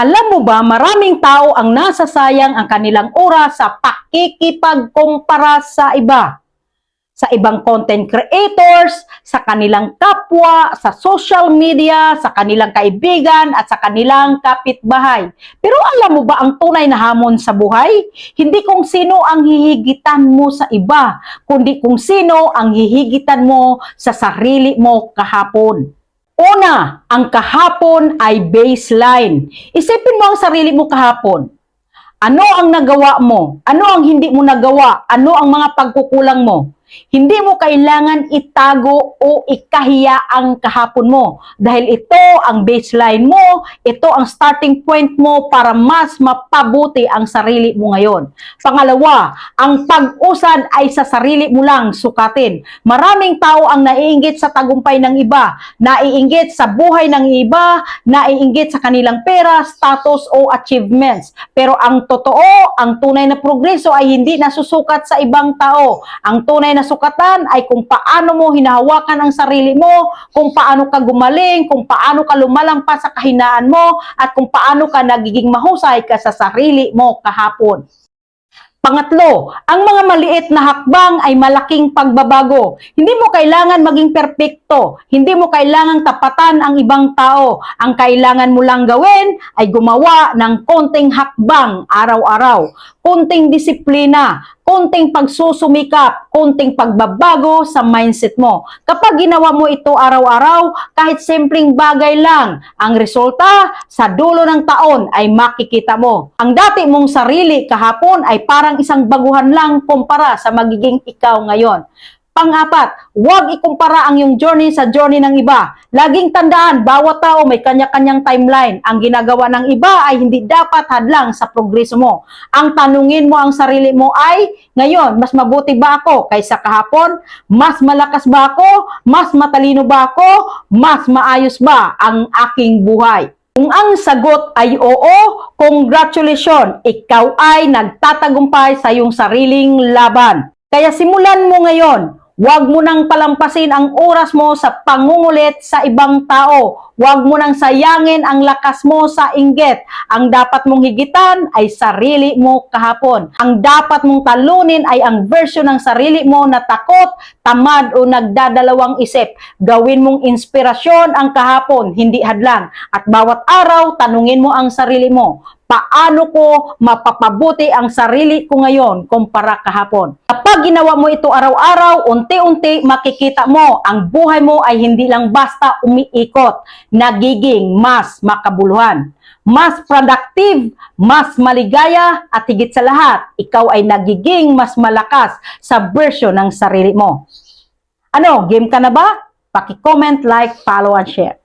Alam mo ba, maraming tao ang nasasayang ang kanilang oras sa pakikipagkumpara sa iba. Sa ibang content creators, sa kanilang kapwa, sa social media, sa kanilang kaibigan, at sa kanilang kapitbahay. Pero alam mo ba ang tunay na hamon sa buhay? Hindi kung sino ang hihigitan mo sa iba, kundi kung sino ang hihigitan mo sa sarili mo kahapon. Una, ang kahapon ay baseline. Isipin mo ang sarili mo kahapon. Ano ang nagawa mo? Ano ang hindi mo nagawa? Ano ang mga pagkukulang mo? Hindi mo kailangan itago o ikahiya ang kahapon mo dahil ito ang baseline mo, ito ang starting point mo para mas mapabuti ang sarili mo ngayon. Pangalawa, ang pag-usad ay sa sarili mo lang sukatin. Maraming tao ang naiinggit sa tagumpay ng iba, naiinggit sa buhay ng iba, naiinggit sa kanilang pera, status o achievements. Pero ang totoo, ang tunay na progreso ay hindi nasusukat sa ibang tao. Ang tunay na sukatan ay kung paano mo hinahawakan ang sarili mo, kung paano ka gumaling, kung paano ka lumalampas sa kahinaan mo, at kung paano ka nagiging mahusay ka sa sarili mo kahapon. Pangatlo, ang mga maliit na hakbang ay malaking pagbabago. Hindi mo kailangan maging perpekto. Hindi mo kailangang tapatan ang ibang tao. Ang kailangan mo lang gawin ay gumawa ng konting hakbang araw-araw. Konting disiplina, konting pagsusumikap, konting pagbabago sa mindset mo. Kapag ginawa mo ito araw-araw, kahit simpleng bagay lang, ang resulta sa dulo ng taon ay makikita mo. Ang dati mong sarili kahapon ay parang isang baguhan lang kumpara sa magiging ikaw ngayon. Pang-apat, huwag ikumpara ang iyong journey sa journey ng iba. Laging tandaan, bawat tao may kanya-kanyang timeline. Ang ginagawa ng iba ay hindi dapat hadlang sa progreso mo. Ang tanungin mo ang sarili mo ay, ngayon, mas mabuti ba ako kaysa kahapon? Mas malakas ba ako? Mas matalino ba ako? Mas maayos ba ang aking buhay? Kung ang sagot ay oo, congratulations! Ikaw ay nagtatagumpay sa iyong sariling laban. Kaya simulan mo ngayon. Huwag mo nang palampasin ang oras mo sa pangungulit sa ibang tao. Huwag mo nang sayangin ang lakas mo sa inggit. Ang dapat mong higitan ay sarili mo kahapon. Ang dapat mong talunin ay ang version ng sarili mo na takot, tamad o nagdadalawang isip. Gawin mong inspirasyon ang kahapon, hindi hadlang. At bawat araw, tanungin mo ang sarili mo. Paano ko mapapabuti ang sarili ko ngayon kumpara kahapon? Kapag ginawa mo ito araw-araw, unti-unti makikita mo ang buhay mo ay hindi lang basta umiikot, nagiging mas makabuluhan, mas productive, mas maligaya, at higit sa lahat, ikaw ay nagiging mas malakas sa version ng sarili mo. Ano, game ka na ba? Paki-comment, like, follow, and share.